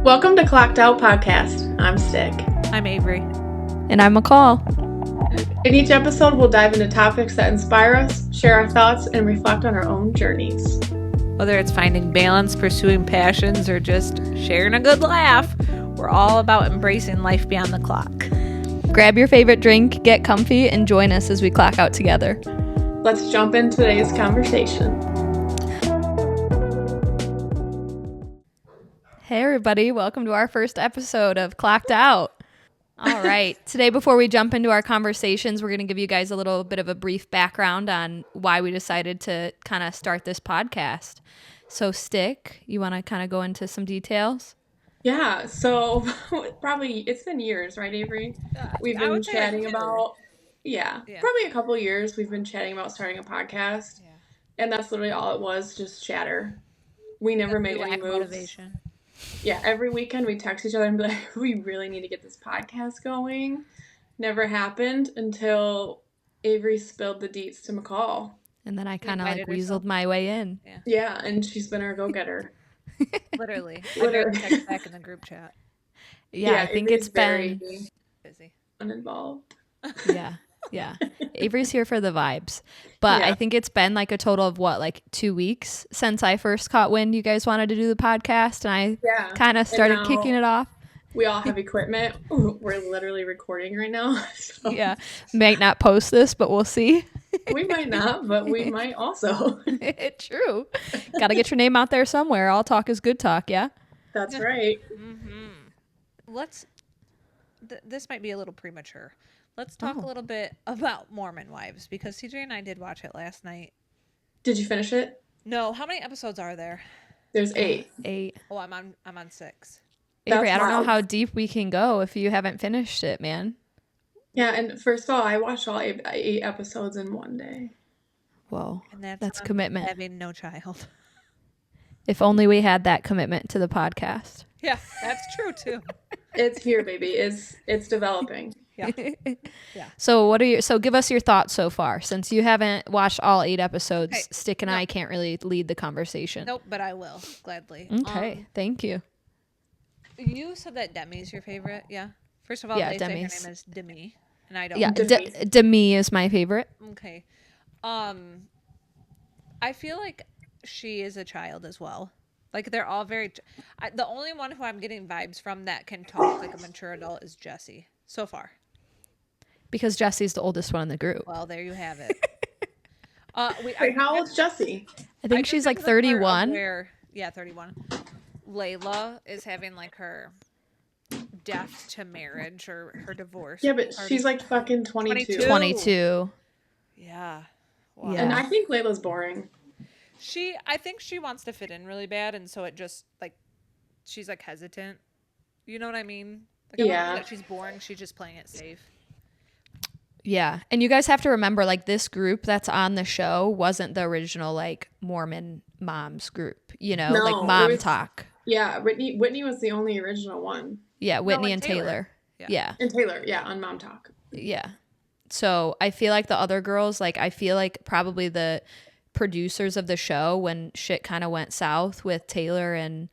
Welcome to Clocked Out Podcast. I'm Stick. I'm Avery. And I'm McCahl. In each episode, we'll dive into topics that inspire us, share our thoughts, and reflect on our own journeys. Whether it's finding balance, pursuing passions, or just sharing a good laugh, we're all about embracing life beyond the clock. Grab your favorite drink, get comfy, and join us as we clock out together. Let's jump into today's conversation. Hey everybody, welcome to our first episode of Clocked Out. All right, today before we jump into our conversations, we're going to give you guys a little bit of a brief background on why we decided to kind of start this podcast. So Stick, you want to kind of go into some details? Yeah, so probably it's been years, right, Avery? We've been chatting about, probably a couple years we've been chatting about starting a podcast. Yeah. And that's literally all it was, just chatter. We never made any moves. Motivation. Yeah, every weekend we text each other and be like, we really need to get this podcast going. Never happened until Avery spilled the deets to McCahl. And then I kind of like weaseled my way in. Yeah, and she's been our go-getter. Literally. I didn't text back in the group chat. Yeah, I think Avery's it's been busy. Uninvolved. Yeah. Avery's here for the vibes. But I think it's been like a total of 2 weeks since I first caught wind you guys wanted to do the podcast, and I kind of started kicking it off. We all have equipment. We're literally recording right now. So. Yeah. Might not post this, but we'll see. We might not, but we might also. True. Got to get your name out there somewhere. All talk is good talk, yeah? That's right. Mm-hmm. This might be a little premature. Let's talk a little bit about Mormon Wives, because CJ and I did watch it last night. Did you finish it? No. How many episodes are there? There's 8. 8. Oh, I'm on 6. Avery, I don't know how deep we can go if you haven't finished it, man. Yeah, and first of all, I watched all 8 episodes in one day. Whoa, that's commitment. Having no child. If only we had that commitment to the podcast. Yeah, that's true too. It's here, baby. It's developing. Yeah. So give us your thoughts so far, since you haven't watched all 8 episodes. Hey, Stick and I can't really lead the conversation. Nope, but I will gladly. Okay, thank you. You said that Demi's your favorite, yeah? First of all, they Demi's. say her name is Demi, and I don't. Yeah, Demi is my favorite. Okay, I feel like she is a child as well. Like, they're all very. The only one who I'm getting vibes from that can talk like a mature adult is Jessie so far. Because Jessie's the oldest one in the group. Well, there you have it. Wait, how old's Jessie? I think she's like 31. 31. Layla is having like her death to marriage or her divorce. Yeah, but she's like fucking 22. 22. Yeah. Wow. Yeah. And I think Layla's boring. I think she wants to fit in really bad, and so it just like she's like hesitant. You know what I mean? Like, I don't know that she's boring. She's just playing it safe. Yeah. And you guys have to remember, like, this group that's on the show wasn't the original, like, Mormon moms group, like Momtok. Yeah. Whitney was the only original one. Yeah. Whitney and Taylor. Yeah. And Taylor. Yeah. On Momtok. Yeah. So I feel like the other girls, like, I feel like probably the producers of the show, when shit kind of went south with Taylor and,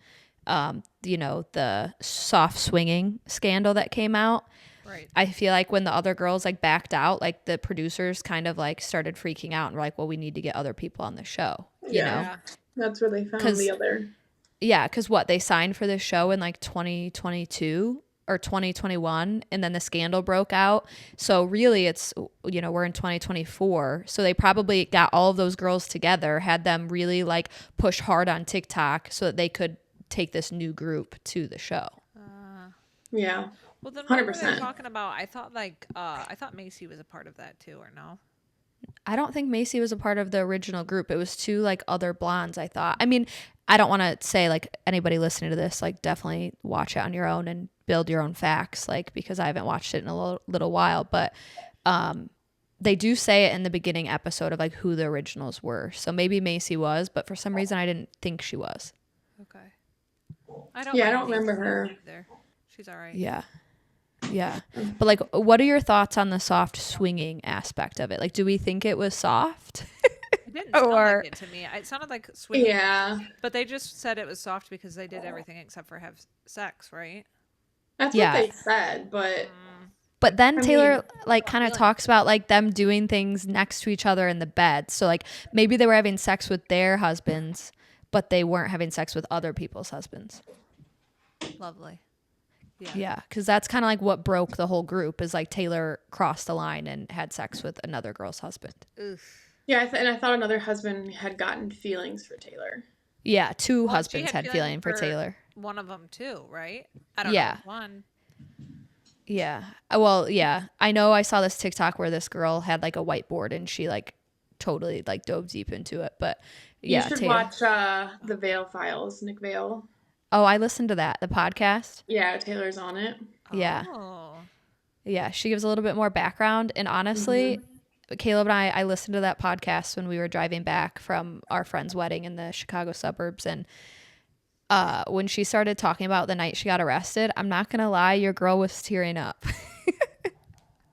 the soft swinging scandal that came out. Right. I feel like when the other girls like backed out, like the producers kind of like started freaking out and were like, well, we need to get other people on the show. You know? That's where they found the other. Yeah, because they signed for the show in like 2022 or 2021, and then the scandal broke out. So really it's, we're in 2024. So they probably got all of those girls together, had them really like push hard on TikTok so that they could take this new group to the show. Yeah. Well, then what were they talking about? I thought Macy was a part of that too, or no? I don't think Macy was a part of the original group. It was 2 like other blondes, I thought. I mean, I don't want to say like anybody listening to this, like definitely watch it on your own and build your own facts, like, because I haven't watched it in a little while, but they do say it in the beginning episode of like who the originals were. So maybe Macy was, but for some reason I didn't think she was. Okay. I don't remember her either. She's all right. Yeah. But like, what are your thoughts on the soft swinging aspect of it? Like, do we think it was soft? I didn't sound like it to me. It sounded like sweet. Yeah. But they just said it was soft because they did everything except for have sex, right? That's what they said, but... But then Taylor like kind of talks about like them doing things next to each other in the bed. So like maybe they were having sex with their husbands, but they weren't having sex with other people's husbands. Lovely. Yeah, because that's kind of like what broke the whole group is like Taylor crossed the line and had sex with another girl's husband. Oof. Yeah, and I thought another husband had gotten feelings for Taylor. Yeah, two husbands had feeling for Taylor. One of them too, right? I don't know. One. Yeah. Well, yeah. I know I saw this TikTok where this girl had like a whiteboard and she like totally like dove deep into it. But yeah. You should watch The Vale Files, Nick Vale. Oh, I listened to that, the podcast. Yeah, Taylor's on it. Yeah. Oh. Yeah, she gives a little bit more background. And honestly, Caleb and I listened to that podcast when we were driving back from our friend's wedding in the Chicago suburbs. And when she started talking about the night she got arrested, I'm not going to lie, your girl was tearing up.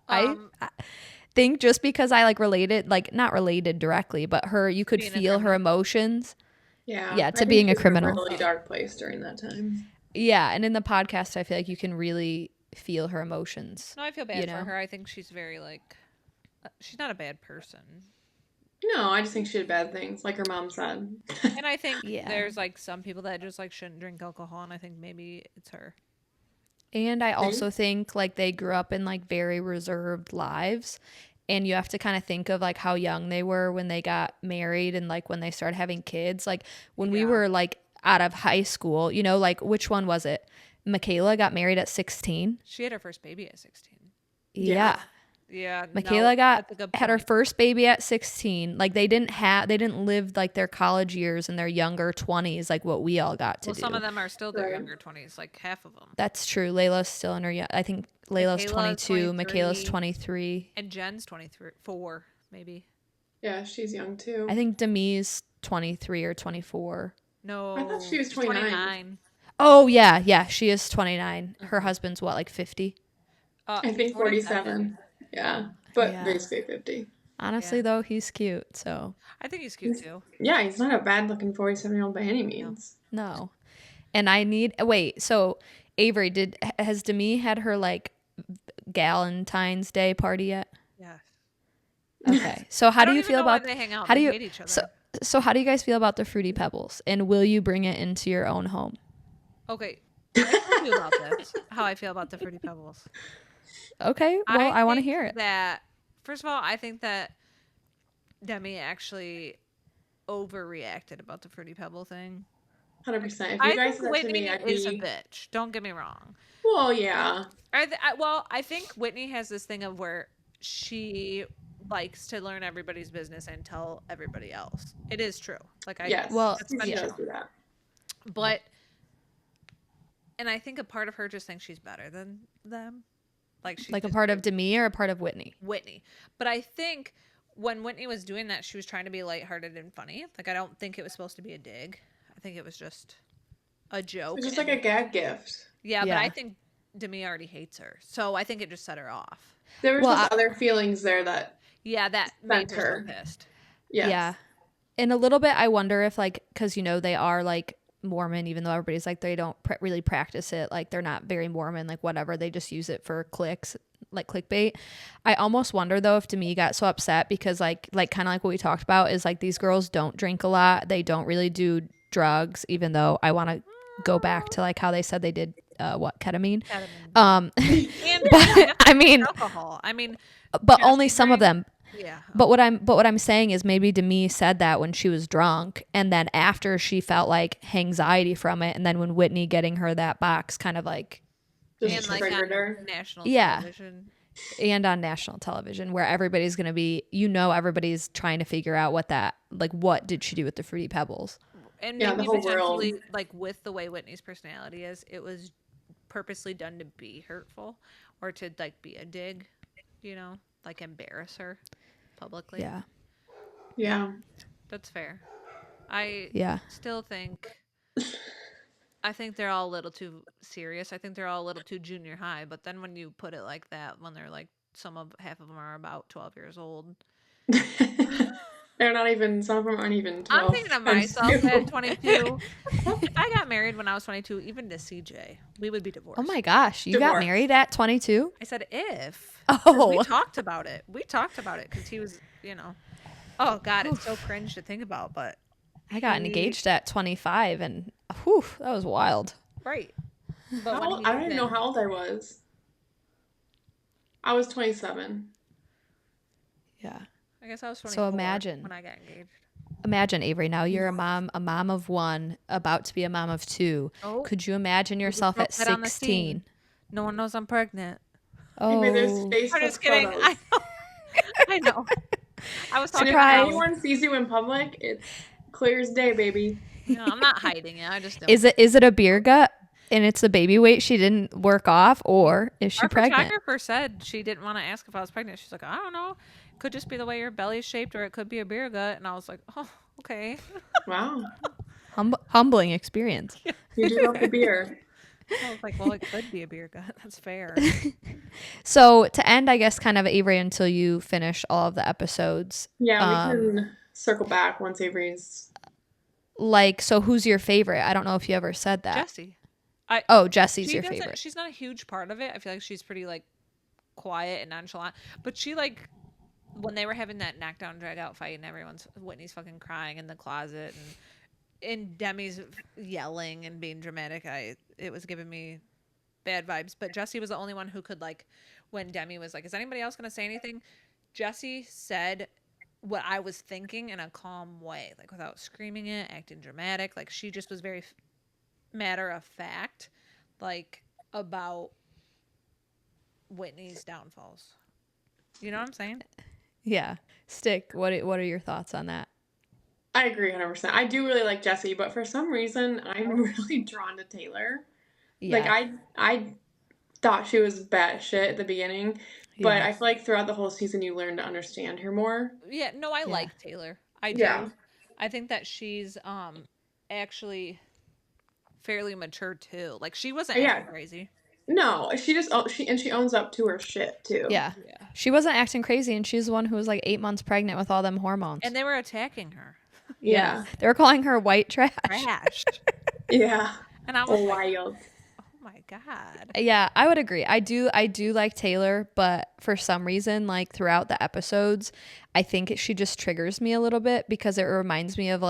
I think just because I like related, like not related directly, but you could feel her emotions. Yeah, to being a criminal. A really dark place during that time. Yeah, and in the podcast, I feel like you can really feel her emotions. No, I feel bad for her. I think she's very like, she's not a bad person. No, I just think she did bad things, like her mom said. And I think there's like some people that just like shouldn't drink alcohol, and I think maybe it's her. And I also think like they grew up in like very reserved lives. And you have to kind of think of like how young they were when they got married and like when they started having kids. Like when we were like out of high school, you know, like which one was it? Michaela got married at 16. She had her first baby at 16. Yeah. Yeah. Michaela had her first baby at 16. Like they didn't live like their college years in their younger 20s like what we all got to do. Some of them are still their younger 20s, like half of them. That's true. Layla's still in her I think Layla's 22, Michaela's 23. And Jen's 24 maybe. Yeah, she's young too. I think Demi's 23 or 24. No. I thought she was 29. Oh, yeah, she is 29. Her husband's what, like 50? I think 47. Yeah, but basically 50. Honestly, though, he's cute, so. I think he's cute, too. Yeah, he's not a bad-looking 47-year-old by any means. No. And so Avery, has Demi had her, like, Galentine's Day party yet? Yes. Okay, so how do you feel about... They hang out. How do they you hate each other. So how do you guys feel about the Fruity Pebbles? And will you bring it into your own home? Okay, I told you about this, how I feel about the Fruity Pebbles. Okay, well, I want to hear it. First of all, I think that Demi actually overreacted about the Fruity Pebble thing. 100%. If you guys said Whitney to me, I'd is a bitch. Don't get me wrong. Well, yeah. I think Whitney has this thing of where she likes to learn everybody's business and tell everybody else. It is true. Like she does do that. But, and I think a part of her just thinks she's better than them. Like a part of Demi or a part of Whitney? Whitney. But I think when Whitney was doing that, she was trying to be lighthearted and funny. Like, I don't think it was supposed to be a dig. I think it was just a joke. It was just like a gag gift. Yeah, but I think Demi already hates her. So I think it just set her off. There were just other feelings there that... Yeah, that made her pissed. Yes. Yeah. And a little bit, I wonder if, like, because, you know, they are, like, Mormon, even though everybody's like, they don't really practice it. Like, they're not very Mormon, like, whatever. They just use it for clicks, like clickbait. I almost wonder, though, if Demi got so upset because, like kind of like what we talked about is, like, these girls don't drink a lot. They don't really do drugs, even though I want to go back to, like, how they said they did, ketamine. And but, I mean... Alcohol. I mean... But only some of them. Yeah. But what I'm saying is maybe Demi said that when she was drunk, and then after she felt like anxiety from it, and then when Whitney getting her that box kind of like just triggered her. National television. And on national television where everybody's gonna be, you know, everybody's trying to figure out what did she do with the Fruity Pebbles. And maybe the whole world, like with the way Whitney's personality is, it was purposely done to be hurtful or to like be a dig, you know, like embarrass her publicly. Yeah. That's fair. I still think they're all a little too serious. I think they're all a little too junior high, but then when you put it like that, when they're like half of them are about 12 years old. They're not even, some of them aren't even 12. I'm thinking of myself at 22. If I got married when I was 22, even to CJ, we would be divorced. Oh my gosh, you got married at 22? I said if. Oh. We talked about it. Because he was, oh God, it's so cringe to think about, but. I got engaged at 25 and whew, that was wild. Right. But I don't even know how old I was. I was 27. Yeah. I guess I was 24 when I got engaged. Imagine, Avery, now you're a mom of one, about to be a mom of two. Oh. Could you imagine yourself at 16? No one knows I'm pregnant. Oh. I'm just kidding. I know. I was talking about if anyone sees you in public, it's clear as day, baby. No, I'm not hiding it. I just don't. Is it a beer gut and it's the baby weight she didn't work off, or is she pregnant? Our photographer said she didn't want to ask if I was pregnant. She's like, I don't know. It could just be the way your belly's shaped, or it could be a beer gut. And I was like, oh, okay. Wow. Humbling experience. You do love the beer. I was like, well, it could be a beer gut. That's fair. So to end, I guess, kind of Avery, until you finish all of the episodes. Yeah, we can circle back once Avery's. So who's your favorite? I don't know if you ever said that. Jessie. Jesse's your favorite. She's not a huge part of it. I feel like she's pretty quiet and nonchalant. But she when they were having that knockdown drag out fight and Whitney's fucking crying in the closet and Demi's yelling and being dramatic, it was giving me bad vibes. But Jessie was the only one who could when Demi was like, is anybody else gonna say anything? Jessie said what I was thinking in a calm way, without screaming it, acting dramatic. She just was very matter of fact, about Whitney's downfalls. You know what I'm saying? Yeah. Stick, what are your thoughts on that? I agree 100%. I do really like Jessie, but for some reason, I'm really drawn to Taylor. Yeah. I thought she was batshit at the beginning, but I feel like throughout the whole season, you learn to understand her more. Yeah, no, I like Taylor. I do. Yeah. I think that she's actually fairly mature too. She wasn't acting crazy. No, she owns up to her shit too. Yeah. She wasn't acting crazy, and she's the one who was 8 months pregnant with all them hormones. And they were attacking her. Yeah. They were calling her white trash. Yeah. And I was wild. Oh my God. Yeah, I would agree. I do like Taylor, but for some reason, throughout the episodes, I think she just triggers me a little bit because it reminds me of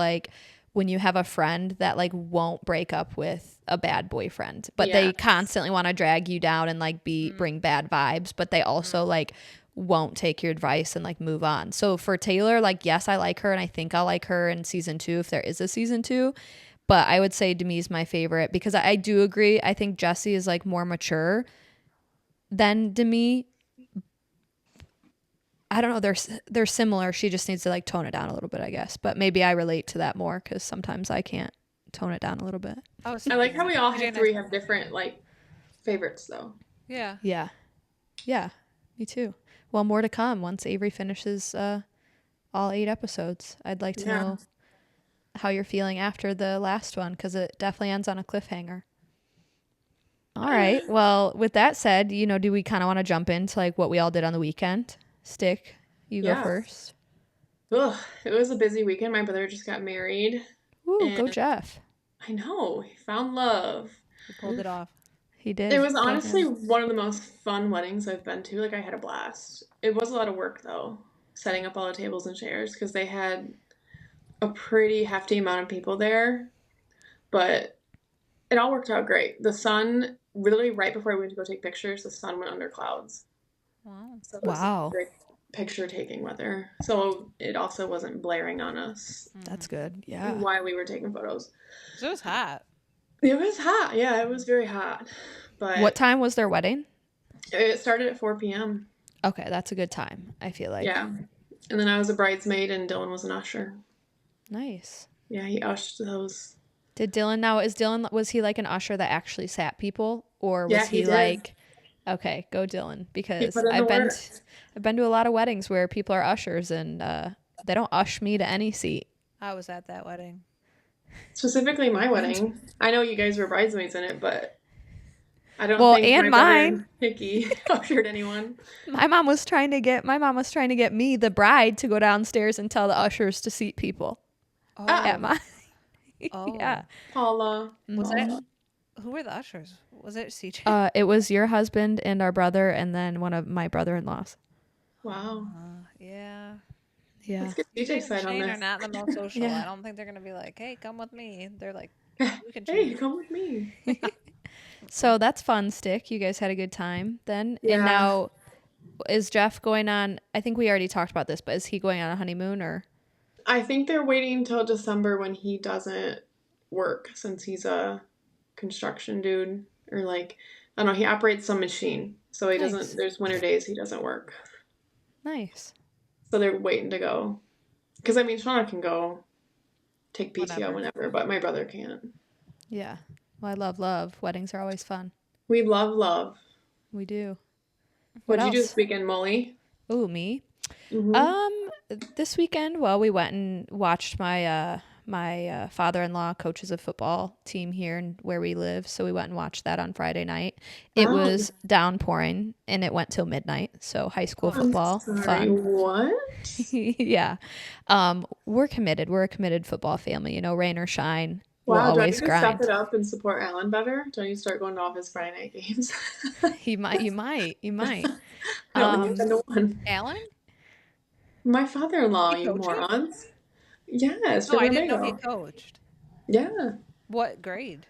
when you have a friend that won't break up with a bad boyfriend, but they constantly want to drag you down and bring bad vibes, but they also won't take your advice and move on. So for Taylor, yes, I like her, and I think I'll like her in season 2 if there is a season 2. But I would say Demi's my favorite because I do agree. I think Jessie is more mature than Demi. I don't know. They're similar. She just needs to tone it down a little bit, I guess. But maybe I relate to that more because sometimes I can't tone it down a little bit. I like how we all have different favorites though. Yeah. Yeah. Yeah. Me too. Well, more to come once Avery finishes all 8 episodes. I'd like to know how you're feeling after the last one because it definitely ends on a cliffhanger. All right. Well, with that said, do we kind of want to jump into what we all did on the weekend? Stick, you go first. Ugh, it was a busy weekend. My brother just got married. Ooh, go Jeff. I know. He found love. He pulled it off. He did. It was honestly one of the most fun weddings I've been to. I had a blast. It was a lot of work, though, setting up all the tables and chairs, because they had a pretty hefty amount of people there. But it all worked out great. The sun, literally right before we went to go take pictures, the sun went under clouds. Wow. So it was great picture-taking weather. So it also wasn't blaring on us. That's good, yeah. While we were taking photos. So it was hot. It was hot, yeah. It was very hot. But what time was their wedding? It started at 4 p.m. Okay, that's a good time, I feel like. Yeah. And then I was a bridesmaid and Dylan was an usher. Nice. Yeah, he ushered those. Did Dylan, was he an usher that actually sat people? Or was he okay, go Dylan, because I've been to a lot of weddings where people are ushers and they don't ush me to any seat. I was at that wedding. Specifically my wedding. I know you guys were bridesmaids in it, but I don't think my brother and Hickey ushered anyone. My mom was trying to get me, the bride, to go downstairs and tell the ushers to seat people. At my yeah. Paula. Was it? Who were the ushers? Was it CJ? It was your husband and our brother, and then one of my brother-in-laws. Wow. Yeah. Yeah. Let's get CJ's side on this. Are not the most social. I don't think they're gonna be like, "Hey, come with me." They're like, "You can choose. Hey, come with me." So that's fun, Stick. You guys had a good time then. Yeah. And now, is Jeff going on? I think we already talked about this, but is he going on a honeymoon or? I think they're waiting until December when he doesn't work, since he's a construction dude, or like, I don't know, he operates some machine, so he doesn't. There's winter days he doesn't work. Nice. So they're waiting to go, because I mean, Shauna can go take PTO whenever, but my brother can't. Yeah. Well, I love. Weddings are always fun. We love. We do. What'd you do this weekend, Molly? Ooh, me? Mm-hmm. This weekend, well, we went and watched my father-in-law coaches a football team here and where we live. So we went and watched that on Friday night. It was downpouring and it went till midnight. So high school football, fun. What? Yeah. We're committed. We're a committed football family. You know, rain or shine. Wow, we'll always grind. Step it up and support Alan better? Don't you start going to all his Friday night games? You might. Alan? My father-in-law, you morons. Yes. No, I didn't know he coached. Yeah. What grade?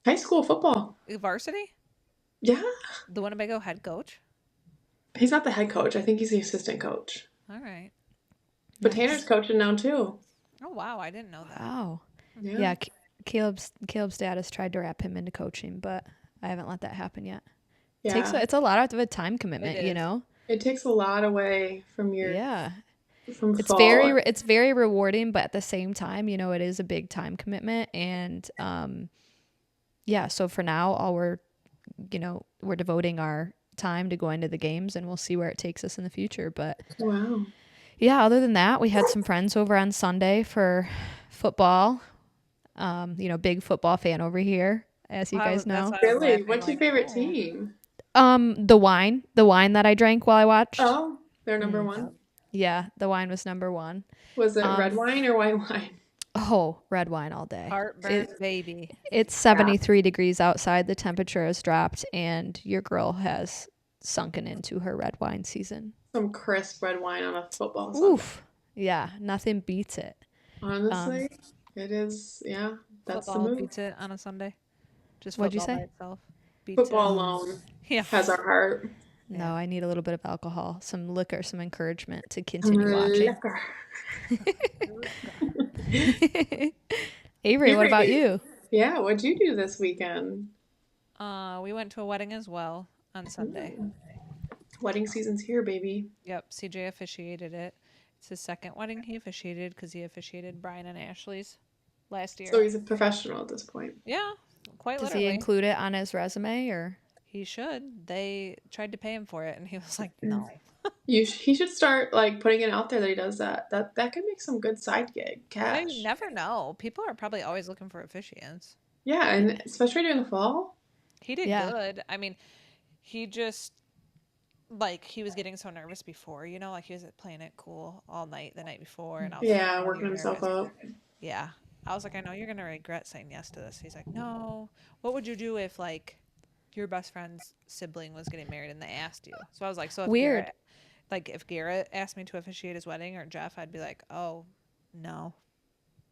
High school football. Varsity? Yeah. The Winnebago head coach? He's not the head coach. I think he's the assistant coach. All right. But Tanner's coaching now too. Oh, wow. I didn't know that. Wow. Yeah. Caleb's dad has tried to wrap him into coaching, but I haven't let that happen yet. Yeah. It's a lot of a time commitment, you know? It takes a lot away from your from it's fall. It's very rewarding, but at the same time, you know, it is a big time commitment. And so for now, we're devoting our time to going to the games, and we'll see where it takes us in the future. But wow. Yeah, other than that, we had some friends over on Sunday for football. Big football fan over here, as you guys know. Really? What's your favorite team? The wine that I drank while I watched. Oh, they're number one? Yeah, the wine was number one. Was it red wine or white wine? Oh, red wine all day. Heartburn, baby. It's 73 degrees outside. The temperature has dropped, and your girl has sunken into her red wine season. Some crisp red wine on a football Sunday. Oof. Yeah, nothing beats it. Honestly, it is, yeah, that's football the move. Beats it on a Sunday. Just what'd you say? By itself. Football alone has our heart. No, I need a little bit of alcohol, some liquor, some encouragement to continue watching. Avery, what about you? Yeah, what'd you do this weekend? We went to a wedding as well on Sunday. Wedding season's here, baby. Yep, CJ officiated it. It's his second wedding he officiated because he officiated Brian and Ashley's last year. So he's a professional at this point. Yeah, quite literally. Does he include it on his resume or? He should. They tried to pay him for it, and he was like, "No." He should start like putting it out there that he does that. That could make some good side gig cash. You never know. People are probably always looking for officiants. Yeah, and especially during the fall. He did good. I mean, he just he was getting so nervous before, you know, like he was playing it cool all night the night before, and I was working himself up. Yeah, I was like, I know you're gonna regret saying yes to this. He's like, no. What would you do if your best friend's sibling was getting married and they asked you? So I was like, so if weird. If Garrett asked me to officiate his wedding or Jeff, I'd be like, oh, no.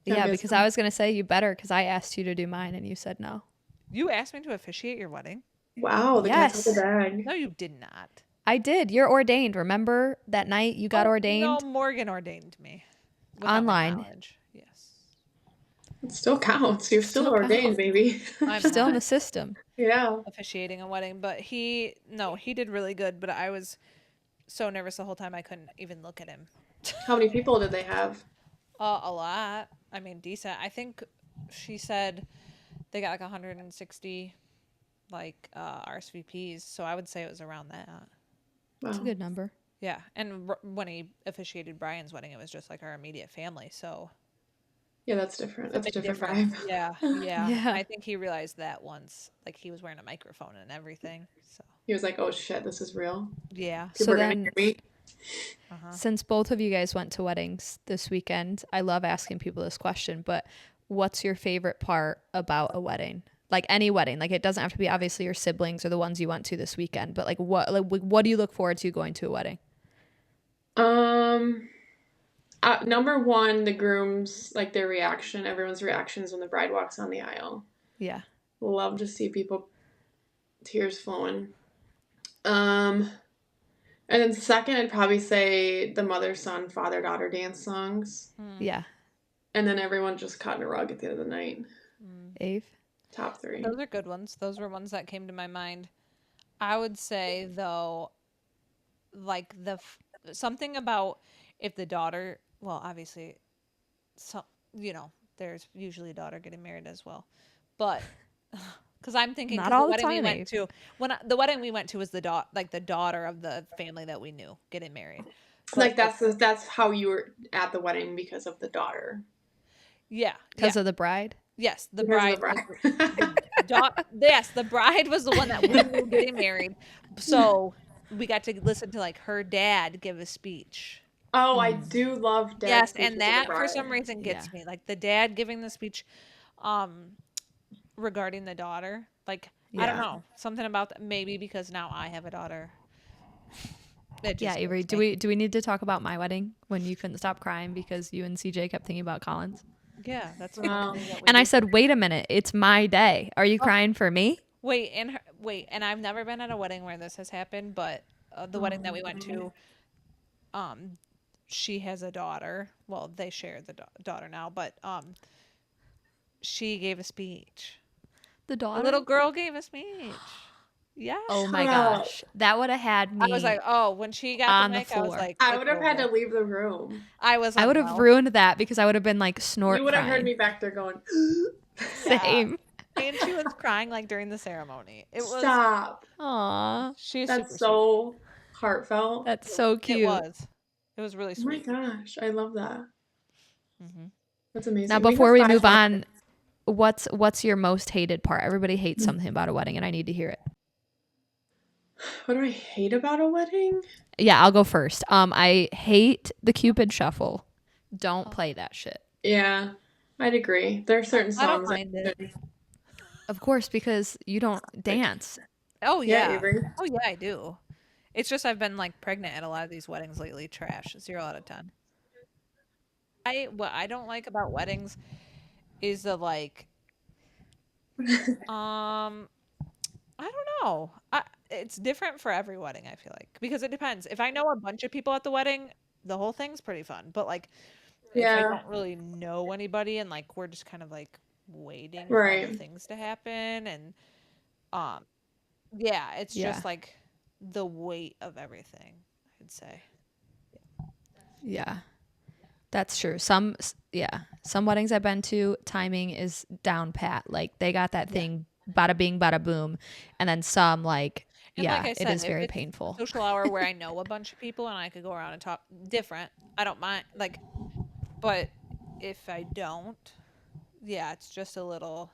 Yeah, because I was going to say you better because I asked you to do mine and you said no. You asked me to officiate your wedding? Wow, the cat's out the bag. No, you did not. I did. You're ordained. Remember that night you got ordained? No, Morgan ordained me. Online. Yes. It still counts. You're still ordained, baby. I'm still in the system. Yeah. Officiating a wedding, but he did really good, but I was so nervous the whole time I couldn't even look at him. How many people did they have? A lot. I mean, decent. I think she said they got 160 RSVPs, so I would say it was around that. Wow. That's a good number. Yeah, and when he officiated Brian's wedding, it was just our immediate family, so Yeah, that's different. That's a different vibe. Yeah. I think he realized that once. Like, he was wearing a microphone and everything. So he was like, "Oh shit, this is real." Yeah. People are gonna hear me. Since both of you guys went to weddings this weekend, I love asking people this question, but what's your favorite part about a wedding? Like any wedding, like it doesn't have to be obviously your siblings or the ones you went to this weekend, but like what do you look forward to going to a wedding? Number one, the grooms, like their reaction, everyone's reactions when the bride walks on the aisle. Yeah. Love to see people, tears flowing. And then second, I'd probably say the mother, son, father, daughter dance songs. Yeah. And then everyone just caught in a rug at the end of the night. Ave? Top three. Those are good ones. Those were ones that came to my mind. I would say, though, like something about if the daughter, well, obviously, there's usually a daughter getting married as well. But because I'm thinking, not all the the wedding time, we went to, the wedding we went to was the daughter of the family that we knew getting married. But like that's how you were at the wedding because of the daughter. Yeah, because of the bride. Yes, the bride. Yes, the bride was the one that we knew getting married. So we got to listen to like her dad give a speech. Oh, I do love dad. Yes, and that for some reason gets me. Like the dad giving the speech regarding the daughter. Like I don't know, something about that. Maybe because now I have a daughter. Avery, do we need to talk about my wedding when you couldn't stop crying because you and CJ kept thinking about Collins? Yeah, that's and I said, wait a minute, it's my day. Are you crying for me? Wait, and I've never been at a wedding where this has happened, but the wedding that we went to, she has a daughter. Well, they share the daughter now, but she gave a speech. The daughter? The little girl gave a speech. Yeah. Oh my gosh. That would have had me. I was like, oh, when she got the mic, I was like, I would have had to leave the room. I would have ruined that because I would have been like snorting. You would have heard me back there going, same. And she was crying like during the ceremony. Stop. Aww. That's so heartfelt. That's so cute. It was really sweet. Oh my gosh, I love that. That's amazing. Now, before we move on, what's your most hated part? Everybody hates something about a wedding, and I need to hear it. What do I hate about a wedding? Yeah, I'll go first. I hate the Cupid Shuffle. Don't play that shit. Yeah, I'd agree. There are certain songs. I don't mind it. Of course, because you don't dance. Oh yeah. Oh yeah, I do. It's just I've been like pregnant at a lot of these weddings lately. Trash. 0 out of 10. What I don't like about weddings is the like I don't know. It's different for every wedding, I feel like. Because it depends. If I know a bunch of people at the wedding, the whole thing's pretty fun. But like if I don't really know anybody and like we're just kind of like waiting for other things to happen and it's just like the weight of everything, I'd say. Yeah. That's true. Some weddings I've been to, timing is down pat. Like they got that thing bada bing bada boom, and then some like like I said, it is very painful. Social hour where I know a bunch of people and I could go around and talk. Different. I don't mind. Like, but if I don't, it's just a little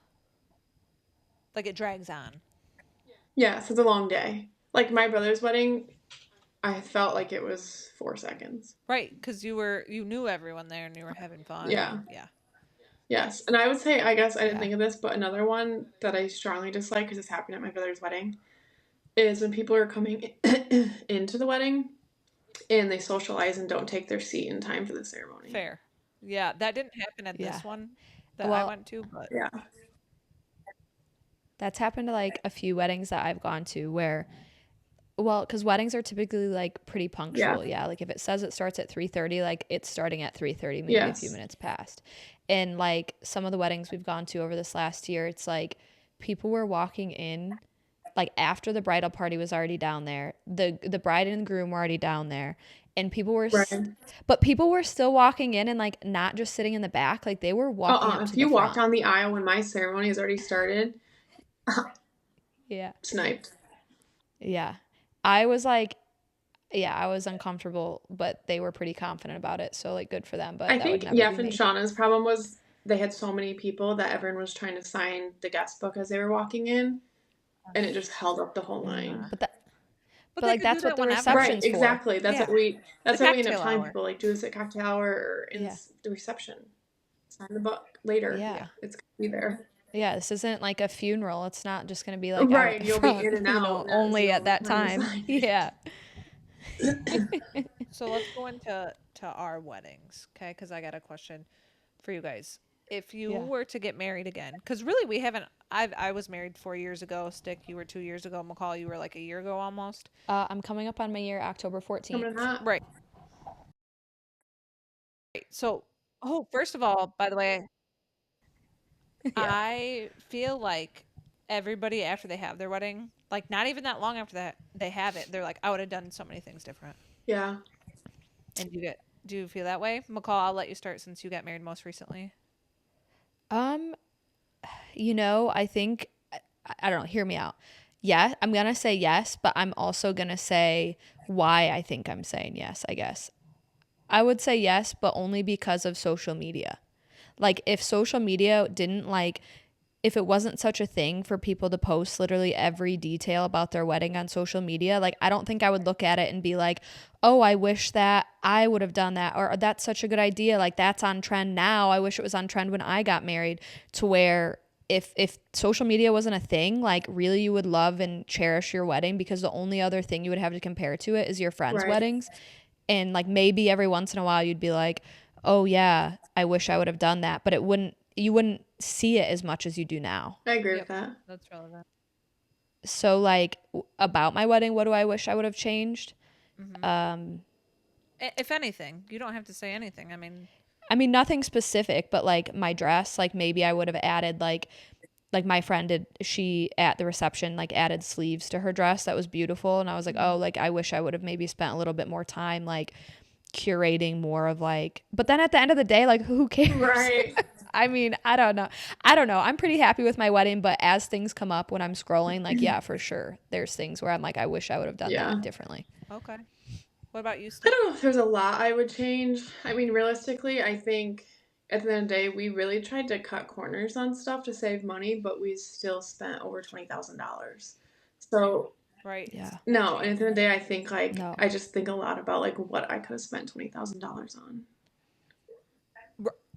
like it drags on. Yes, it's a long day. Like my brother's wedding, I felt like it was 4 seconds. Right, because you knew everyone there and you were having fun. Yeah. Yeah. Yes, and I would say, I guess I didn't think of this, but another one that I strongly dislike, because this happened at my brother's wedding, is when people are coming into the wedding and they socialize and don't take their seat in time for the ceremony. Fair. Yeah, that didn't happen at this one that I went to, but yeah. That's happened to like a few weddings that I've gone to where, because weddings are typically like pretty punctual. Yeah. Like if it says it starts at 3:30, like it's starting at 3:30, maybe a few minutes past. And like some of the weddings we've gone to over this last year, it's like people were walking in like after the bridal party was already down there. The bride and the groom were already down there. And people were, but people were still walking in and like not just sitting in the back. Like they were walking up to the front. If you walk down the aisle when my ceremony has already started, sniped. Yeah. I was like, I was uncomfortable, but they were pretty confident about it. So like good for them. But I think Jeff and Shauna's problem was they had so many people that everyone was trying to sign the guest book as they were walking in, and it just held up the whole line. But like that's what the reception's right, exactly. That's what we end up telling people, like, do this at cocktail hour or in the reception. Sign the book later. Yeah. It's gonna be there. Yeah, this isn't like a funeral. It's not just gonna be like right, out at you'll front, be in and out only at that time. Yeah. So let's go into our weddings, okay? Because I got a question for you guys. If you were to get married again, because really we haven't. I was married 4 years ago. Stick, you were 2 years ago. McCahl, you were like a year ago almost. I'm coming up on my year, October 14th. Right. So, first of all, by the way, I feel like everybody after they have their wedding, like not even that long after that they have it, they're like, I would have done so many things different. Yeah. And do you feel that way? McCahl, I'll let you start since you got married most recently. I think, I don't know, hear me out. Yeah, I'm going to say yes, but I'm also going to say why I think I'm saying yes, I guess. I would say yes, but only because of social media. Like, if social media didn't, like, if it wasn't such a thing for people to post literally every detail about their wedding on social media, like, I don't think I would look at it and be like, oh, I wish that I would have done that, or that's such a good idea, like, that's on trend now, I wish it was on trend when I got married. To where if social media wasn't a thing, like, really you would love and cherish your wedding, because the only other thing you would have to compare to it is your friends' weddings. And like, maybe every once in a while you'd be like, oh yeah, I wish I would have done that, but you wouldn't see it as much as you do now. I agree with that. That's relevant. So like, about my wedding, what do I wish I would have changed? If anything, you don't have to say anything. I mean nothing specific, but like my dress, like maybe I would have added like my friend did, she at the reception like added sleeves to her dress that was beautiful, and I was like, oh, like I wish I would have maybe spent a little bit more time like curating more of like, but then at the end of the day, like, who cares? Right. I mean, I don't know. I'm pretty happy with my wedding, but as things come up when I'm scrolling, like, yeah, for sure, there's things where I'm like, I wish I would have done that differently. Okay. What about you, Steph? I don't know if there's a lot I would change. I mean, realistically, I think at the end of the day, we really tried to cut corners on stuff to save money, but we still spent over $20,000. So right. Yeah. No, and at the end of the day, I think like I just think a lot about like what I could have spent $20,000 on.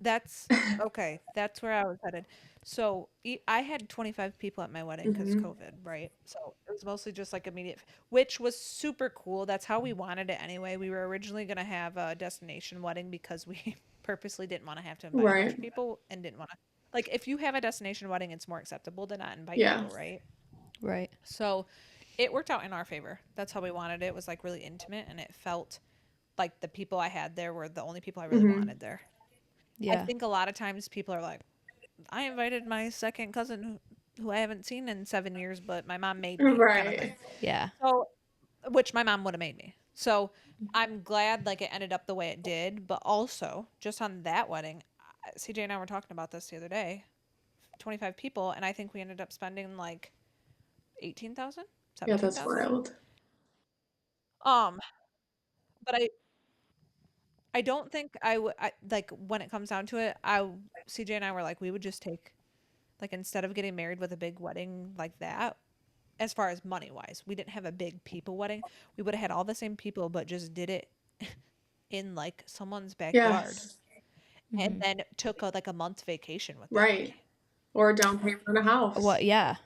That's okay. That's where I was headed. So I had 25 people at my wedding because COVID, right? So it was mostly just like immediate, which was super cool. That's how we wanted it anyway. We were originally going to have a destination wedding because we purposely didn't want to have to invite a bunch of people, and didn't want to, like, if you have a destination wedding, it's more acceptable to not invite people, right? Right. So it worked out in our favor. That's how we wanted it. It was like really intimate, and it felt like the people I had there were the only people I really wanted there. Yeah. I think a lot of times people are like, I invited my second cousin who I haven't seen in 7 years, but my mom made me. Right. Kind of thing. Yeah. So, which my mom would have made me. So I'm glad like it ended up the way it did. But also, just on that wedding, CJ and I were talking about this the other day. 25 people, and I think we ended up spending like 18,000. Yeah, that's wild. But I don't think I like, when it comes down to it, CJ and I were like, we would just take, like, instead of getting married with a big wedding like that, as far as money wise, we didn't have a big people wedding. We would have had all the same people, but just did it in like someone's backyard, and then took like a month's vacation with them. Right. Or a down payment on a house. What? Yeah.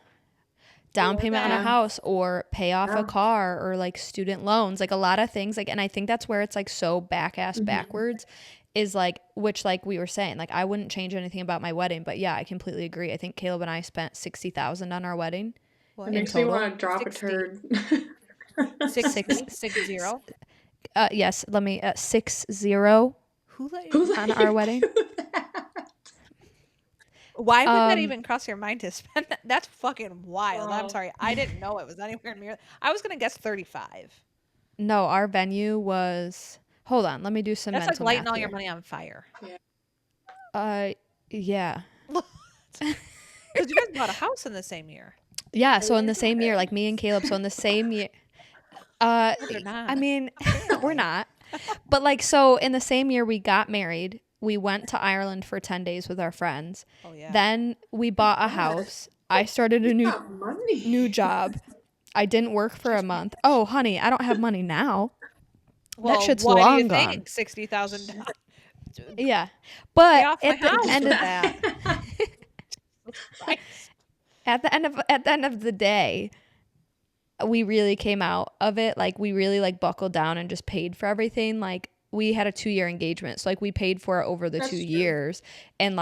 Down payment on a house, or pay off a car, or like student loans, like a lot of things, like, and I think that's where it's like so backwards, is like, which like we were saying, like I wouldn't change anything about my wedding, but yeah, I completely agree. I think Caleb and I spent $60,000 on our wedding. It makes me want to drop 60. A turd. 60. Yes, let me 60. Who on our wedding? Why would that even cross your mind to spend that? That's fucking wild. I'm sorry. I didn't know it was anywhere near. I was going to guess 35. No, our venue was, hold on, let me do some mental math. That's like lighting all your money on fire. Yeah. Because you guys bought a house in the same year. Yeah, so in the same year, like me and Caleb, so in the same year. They're not. I mean, we're not. But like, so in the same year we got married, We went to Ireland for 10 days with our friends. Oh, yeah. Then we bought a house. I started a new job. I didn't work for a month. Oh, honey, I don't have money now. Well, that shit's why long do you gone. Think $60,000. Yeah, but at the end of that, at the end of the day, we really came out of it. Like, we really like buckled down and just paid for everything. Like, we had a 2-year engagement, so like we paid for it over the That's 2 true. years, and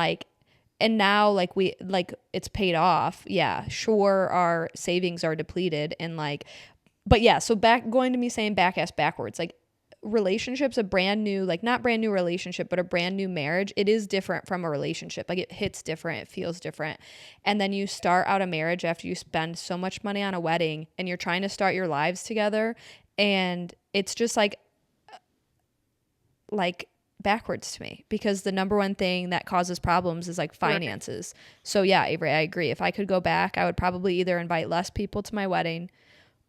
now like we like it's paid off. Yeah, sure, our savings are depleted, and like, but yeah. So going to me saying back ass backwards, like, relationships, a brand new, like, not brand new relationship, but a brand new marriage, it is different from a relationship. Like, it hits different, it feels different. And then you start out a marriage after you spend so much money on a wedding, and you're trying to start your lives together, and it's just like backwards to me, because the number one thing that causes problems is like finances. Right. So yeah, Avery, I agree. If I could go back, I would probably either invite less people to my wedding,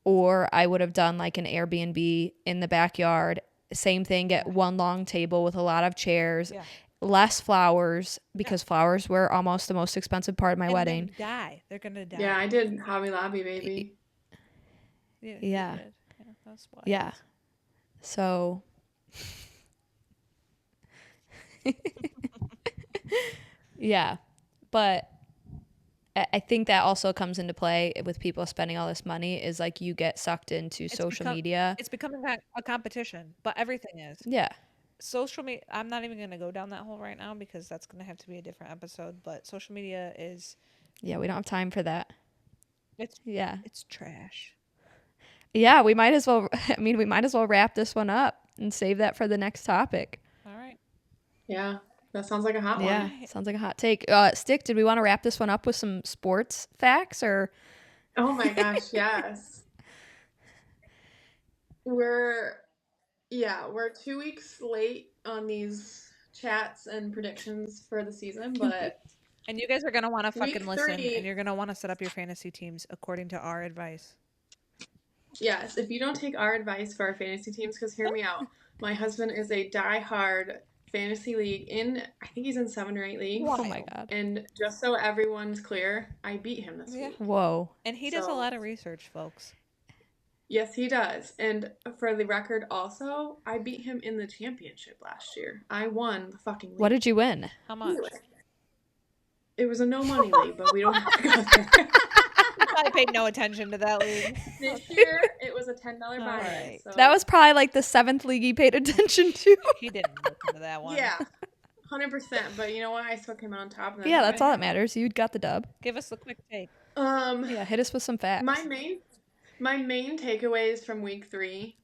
or I would have done like an Airbnb in the backyard. Same thing, get one long table with a lot of chairs, less flowers, because flowers were almost the most expensive part of my wedding. They're gonna die. Yeah, I did Hobby Lobby, baby. Yeah. That's why. Yeah. So yeah, but I think that also comes into play with people spending all this money, is like you get sucked into social media. It's becoming a competition, but everything is. Yeah. Social media, I'm not even going to go down that hole right now, because that's going to have to be a different episode, but social media is... Yeah, we don't have time for that. It's trash. Yeah, we might as well wrap this one up and save that for the next topic. All right. Yeah. That sounds like a hot one. Yeah, sounds like a hot take. Stick, did we want to wrap this one up with some sports facts, or? Oh my gosh, yes. We're 2 weeks late on these chats and predictions for the season, but... And you guys are going to want to fucking listen, and you're going to want to set up your fantasy teams according to our advice. Yes, if you don't take our advice for our fantasy teams, because hear me out. My husband is a diehard fantasy league I think he's in 7 or 8 leagues. Oh my God. And just so everyone's clear, I beat him this week. Whoa. And he does a lot of research, folks. Yes, he does. And for the record also, I beat him in the championship last year. I won the fucking league. What did you win? How much? It was a no money league, but we don't have to go there. I paid no attention to that league. This year, it was a $10 buy-in. Right. So. That was probably like the 7th league he paid attention to. He didn't listen to that one. Yeah, 100%. But you know what? I still came out on top. And yeah, that's all that matters. You got the dub. Give us a quick take. Yeah, hit us with some facts. My main takeaways from week 3.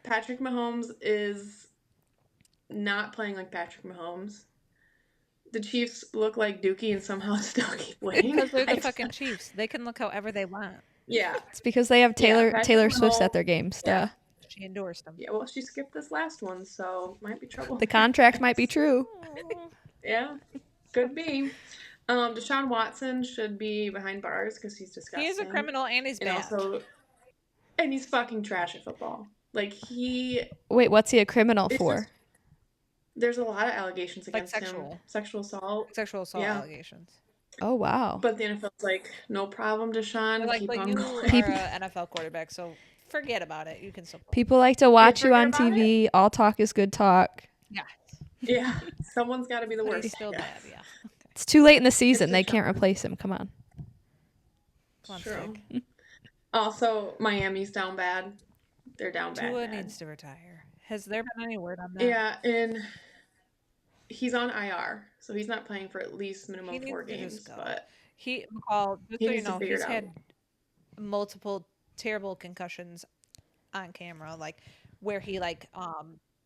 Patrick Mahomes is not playing like Patrick Mahomes. The Chiefs look like Dookie and somehow still keep winning. Because they're the fucking Chiefs. They can look however they want. Yeah. It's because they have Taylor Swift at their games. Yeah. She endorsed them. Yeah, well, she skipped this last one, so might be trouble. The contract might be true. Yeah, could be. Deshaun Watson should be behind bars because he's disgusting. He is a criminal and he's bad. And he's fucking trash at football. Like, Wait, what's he a criminal for? There's a lot of allegations against him. Sexual assault allegations. Oh, wow. But the NFL's like, no problem, Deshaun. Like, keep on you going. are an NFL quarterback, so forget about it. You can still play. People like to watch you on TV. All talk is good talk. Yeah. Yeah. Someone's got to be the worst. He's still bad, yeah. Okay. It's too late in the season. They can't replace him. Come on. True. Also, Miami's down bad. They're down bad. Tua needs to retire. Has there been any word on that? Yeah, and he's on IR, so he's not playing for at least minimum 4 games. But McCahl, just so you know, he's had multiple terrible concussions on camera, like where he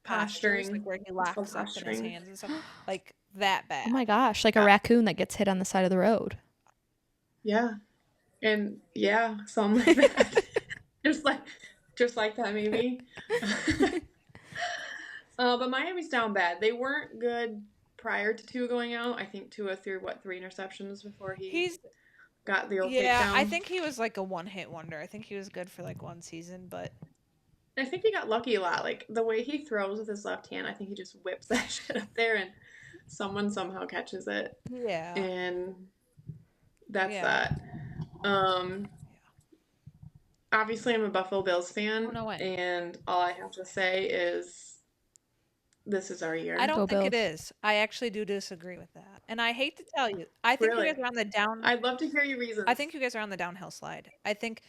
postures, like where he locks up in his hands and stuff, like that bad. Oh my gosh, like a raccoon that gets hit on the side of the road. Yeah, and something like that. just like that, maybe. But Miami's down bad. They weren't good prior to Tua going out. I think Tua threw 3 interceptions before he's got the old takedown. I think he was like a one-hit wonder. I think he was good for like one season, but I think he got lucky a lot. Like, the way he throws with his left hand, I think he just whips that shit up there and someone somehow catches it. Yeah. And that's that. Obviously, I'm a Buffalo Bills fan. Oh, no way. And all I have to say is this is our year. I don't think it is. I actually do disagree with that. And I hate to tell you, I think you guys are on the down. I'd love to hear your reasons. I think you guys are on the downhill slide. I think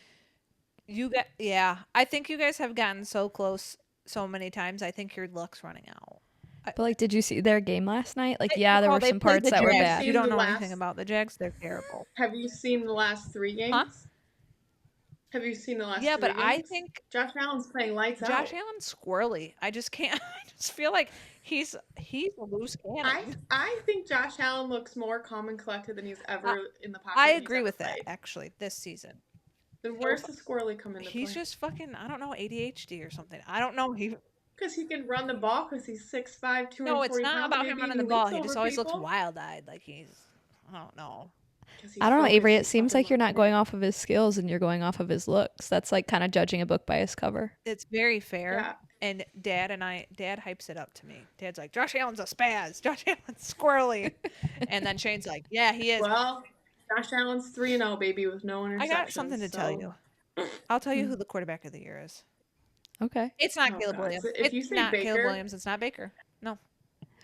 I think you guys have gotten so close so many times. I think your luck's running out. But like, did you see their game last night? Like, yeah, there were some parts that were bad. You don't know anything about the Jags. They're terrible. Have you seen the last 3 games? Huh? Have you seen the last 3 games? Yeah, but I think Josh Allen's playing lights out. Josh Allen's squirrely. I just can't. I just feel like he's a loose cannon. I think Josh Allen looks more calm and collected than he's ever in the pocket. I agree with that, actually, this season. Then where's the squirrely come into play? He's just fucking, I don't know, ADHD or something. I don't know. Because he can run the ball because he's 6'5", 240 pounds. No, it's not about him running the ball. He just always looks wild-eyed. Like he's, I don't know. I don't know, Avery. It seems like you're not going off of his skills and you're going off of his looks. That's like kind of judging a book by his cover. It's very fair. Yeah. And Dad hypes it up to me. Dad's like, Josh Allen's a spaz. Josh Allen's squirrely. And then Shane's like, yeah, he is. Well, Josh Allen's 3-0, baby, with no interceptions. I got something to tell you. I'll tell you who the quarterback of the year is. Okay. It's not Caleb Williams. If you say Baker, Caleb Williams. It's not Baker. No.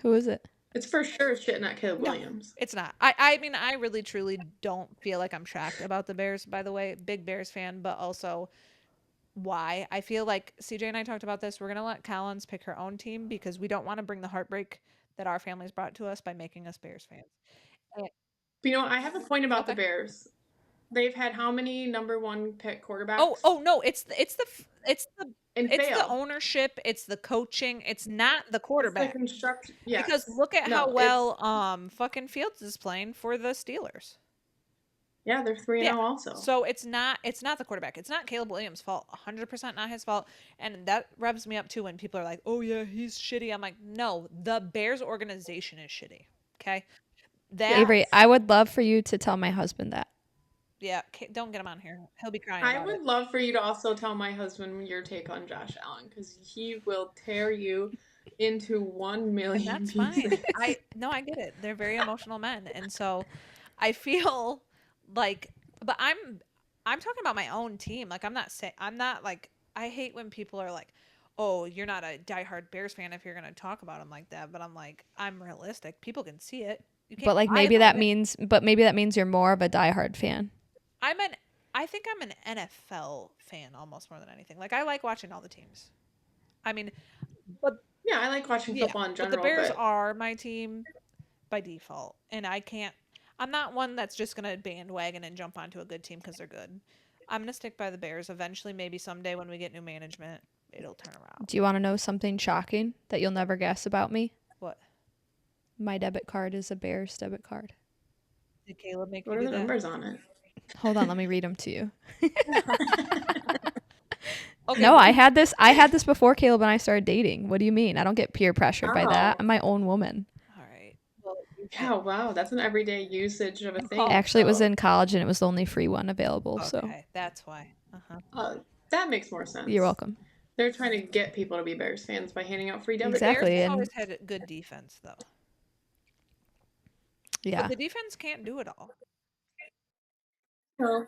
Who is it? It's for sure shit not Caleb Williams. It's not. I mean, I really, truly don't feel like I'm shocked about the Bears, by the way. Big Bears fan, but also why. I feel like CJ and I talked about this. We're going to let Collins pick her own team because we don't want to bring the heartbreak that our family's brought to us by making us Bears fans. But you know, I have a point about the Bears. They've had how many number 1 pick quarterbacks? Oh no, it's the ownership, it's the coaching, it's not the quarterback. Yes. Because look at how well fucking Fields is playing for the Steelers. Yeah, they're 3-0 also. So it's not the quarterback. It's not Caleb Williams' fault. 100% not his fault. And that revs me up too when people are like, "Oh yeah, he's shitty." I'm like, "No, the Bears organization is shitty." Okay? Avery, I would love for you to tell my husband that. Yeah, don't get him on here. He'll be crying. I would love for you to also tell my husband your take on Josh Allen because he will tear you into 1 million That's pieces. Fine. I get it. They're very emotional men, and so I feel like, but I'm talking about my own team. Like I'm not like, I hate when people are like, "Oh, you're not a diehard Bears fan if you're going to talk about them like that." But I'm like, I'm realistic. People can see it. But like maybe that means you're more of a diehard fan. I think I'm an NFL fan almost more than anything. Like I like watching all the teams. I mean, but yeah, I like watching football in general. But the Bears are my team by default, and I'm not one that's just gonna bandwagon and jump onto a good team because they're good. I'm gonna stick by the Bears. Eventually, maybe someday when we get new management, it'll turn around. Do you want to know something shocking that you'll never guess about me? What? My debit card is a Bears debit card. Did Caleb make you do that? What are the numbers on it? Hold on, let me read them to you. Okay. No, I had this before Caleb and I started dating. What do you mean? I don't get peer pressured by that. I'm my own woman. All right. Well, oh, wow. That's an everyday usage of a thing. Actually, it was in college and it was the only free one available. Okay, so that's why. That makes more sense. You're welcome. They're trying to get people to be Bears fans by handing out free debit cards. Exactly. Bears always had a good defense, though. Yeah. But the defense can't do it all. No.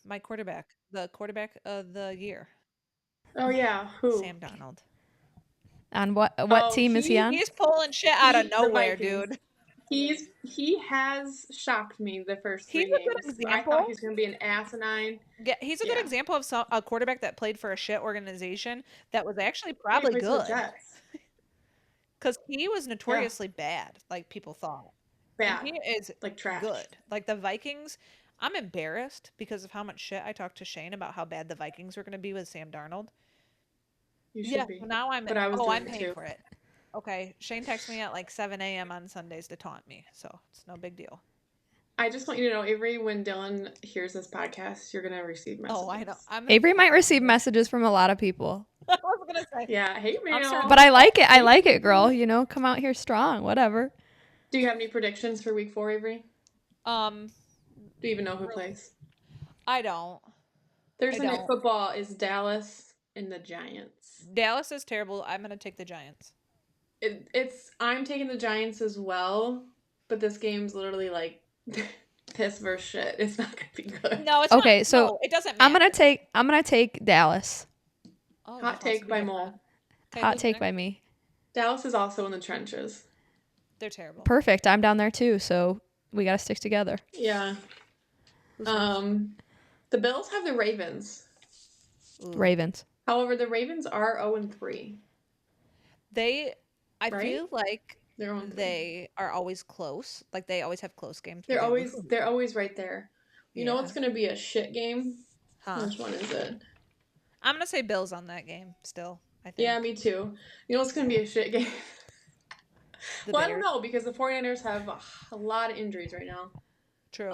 My quarterback, the quarterback of the year. Oh yeah, who? Sam Darnold. On what team is he on? He's pulling shit out of nowhere, dude. He has shocked me the first 3 games. He's a good example. I thought he was going to be an asinine. Yeah, he's a good example of a quarterback that played for a shit organization that was actually probably good. Because he was notoriously bad, like people thought. Bad. And he is like trash. Good. Like the Vikings, I'm embarrassed because of how much shit I talked to Shane about how bad the Vikings were going to be with Sam Darnold. You should be. So now I'm paying for it. Okay, Shane texts me at like 7 a.m. on Sundays to taunt me, so it's no big deal. I just want you to know, Avery, when Dylan hears this podcast, you're going to receive messages. Oh, I know. Avery might receive messages from a lot of people. I was going to say. Yeah, hey, man. But I like it. I like it, girl. You know, come out here strong, whatever. Do you have any predictions for week 4, Avery? Do you even know who plays? I don't. Thursday Night Football is Dallas and the Giants. Dallas is terrible. I'm gonna take the Giants. I'm taking the Giants as well, but this game's literally like piss versus shit. It's not gonna be good. No, it's okay, not. so No, it doesn't matter. I'm gonna take Dallas. Oh, Hot take by Mole. Hot take by me. Dallas is also in the trenches. They're terrible. Perfect. I'm down there too, so we gotta stick together. Yeah. The Bills have the Ravens. Ooh. Ravens. However, the Ravens are 0-3. I feel like they are always close. Like they always have close games. They're always right there. You know what's gonna be a shit game? Huh. Which one is it? I'm gonna say Bills on that game still, I think. Yeah, me too. You know what's gonna be a shit game? I don't know, because the 49ers have a lot of injuries right now. True.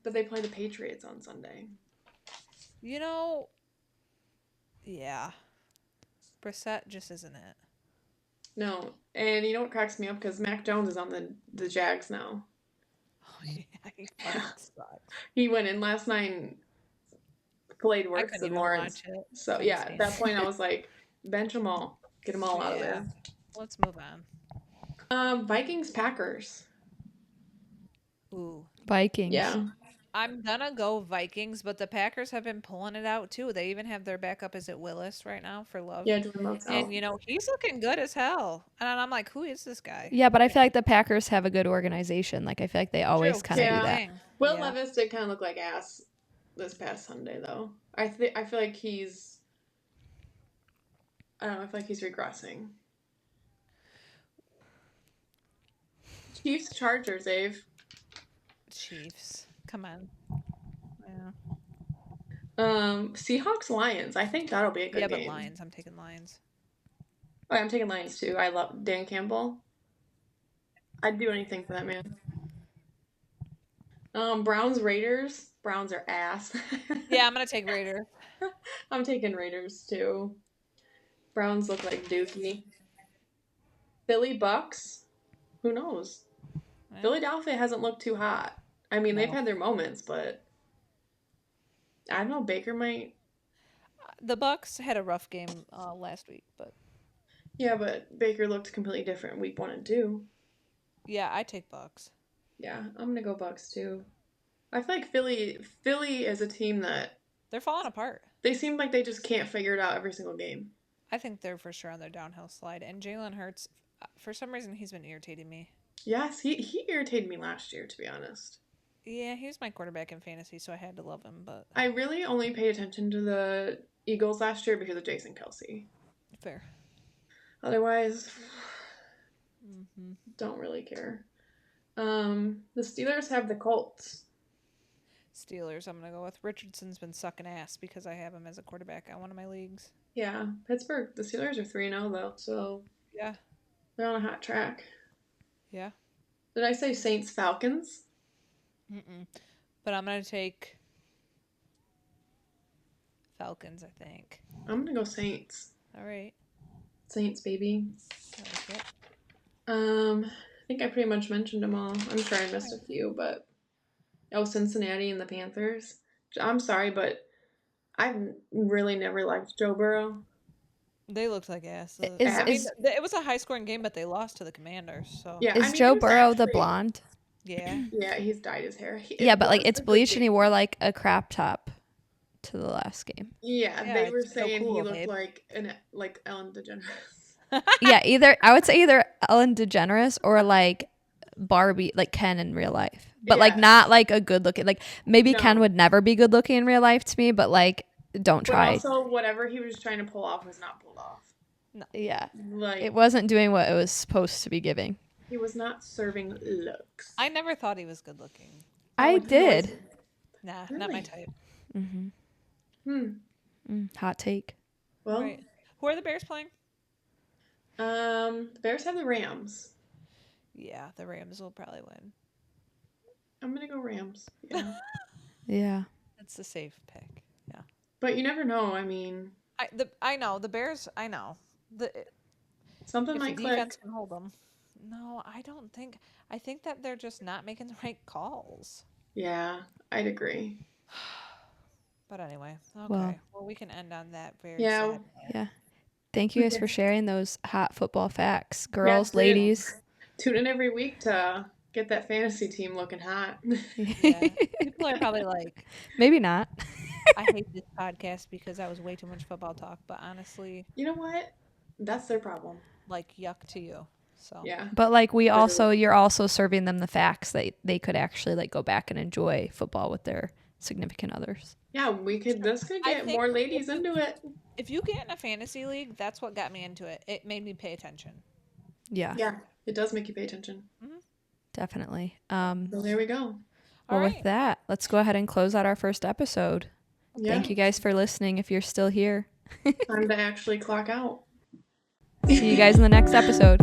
But they play the Patriots on Sunday. You know, yeah. Brissett just isn't it. No. And you know what cracks me up? Because Mac Jones is on the Jags now. Oh, yeah. He fucking sucks. He went in last night and played worse than Lawrence. So, yeah, at that point I was like, bench them all. Get them all out of there. Let's move on. Vikings, Packers. Ooh. Vikings. Yeah. I'm gonna go Vikings, but the Packers have been pulling it out too. They even have their backup is it Willis right now for Love. Yeah, Jordan Love's out. And you know, he's looking good as hell. And I'm like, who is this guy? Yeah, but I feel like the Packers have a good organization. Like I feel like they always kind of do that. Will Levis did kind of look like ass this past Sunday though. I feel like I don't know, I feel like he's regressing. Chiefs, Chargers, Ave. Chiefs. Come on. Yeah. Seahawks, Lions. I think that'll be a good game. Yeah, but Lions. I'm taking Lions. Oh, I'm taking Lions too. I love Dan Campbell. I'd do anything for that man. Browns, Raiders. Browns are ass. Yeah, I'm gonna take Raiders. I'm taking Raiders too. Browns look like dookie. Philly, Bucks. Who knows? Yeah. Philadelphia hasn't looked too hot. I mean, they've had their moments, but I don't know. Baker might. The Bucks had a rough game last week, but yeah, but Baker looked completely different week 1 and 2. Yeah, I take Bucks. Yeah, I'm gonna go Bucks too. I feel like Philly is a team that they're falling apart. They seem like they just can't figure it out every single game. I think they're for sure on their downhill slide. And Jalen Hurts, for some reason, he's been irritating me. Yes, he irritated me last year, to be honest. Yeah, he was my quarterback in fantasy, so I had to love him. But I really only paid attention to the Eagles last year because of Jason Kelce. Fair. Otherwise, don't really care. The Steelers have the Colts. Steelers, I'm going to go with. Richardson's been sucking ass because I have him as a quarterback on one of my leagues. Yeah, Pittsburgh, the Steelers are 3-0 though, so yeah, they're on a hot track. Yeah. Did I say Saints, Falcons? But I'm going to take Falcons, I think. I'm going to go Saints. All right. Saints, baby. I like it. I think I pretty much mentioned them all. I'm sure I missed a few, but Cincinnati and the Panthers. I'm sorry, but I've really never liked Joe Burrow. They looked like ass. It was a high-scoring game, but they lost to the Commanders. So yeah, is Joe Burrow the blonde? Yeah. Yeah, he's dyed his hair. But like it's bleached, and he wore like a crop top to the last game. Yeah, they were saying he looked like Ellen DeGeneres. Yeah, I would say either Ellen DeGeneres or like Barbie, like Ken in real life, but like not like a good looking. Like maybe Ken would never be good looking in real life to me, but like don't try. But also, whatever he was trying to pull off was not pulled off. No. Yeah, like it wasn't doing what it was supposed to be giving. He was not serving looks. I never thought he was good looking. I did. Nah, really? Not my type. Hot take. Well, right. Who are the Bears playing? The Bears have the Rams. Yeah, the Rams will probably win. I'm gonna go Rams. Yeah. Yeah. That's a safe pick. Yeah. But you never know. I mean, I know the Bears. I know something might click. Defense can hold them. No, I don't think. I think that they're just not making the right calls. Yeah, I'd agree. But anyway, okay. Well, we can end on that very sad. Yeah. Thank you guys for sharing those hot football facts. Girls, ladies. Tune in every week to get that fantasy team looking hot. Yeah. People are probably like, maybe not. I hate this podcast because that was way too much football talk. But honestly, you know what? That's their problem. Like, yuck to you. So yeah. But like you're also serving them the facts that they could actually like go back and enjoy football with their significant others. Yeah, this could get more ladies into it. If you get in a fantasy league, that's what got me into it. It made me pay attention. Yeah. Yeah, it does make you pay attention. Mm-hmm. Definitely. So there we go. Well, with that, let's go ahead and close out our first episode. Yeah. Thank you guys for listening if you're still here. Time to actually clock out. See you guys in the next episode.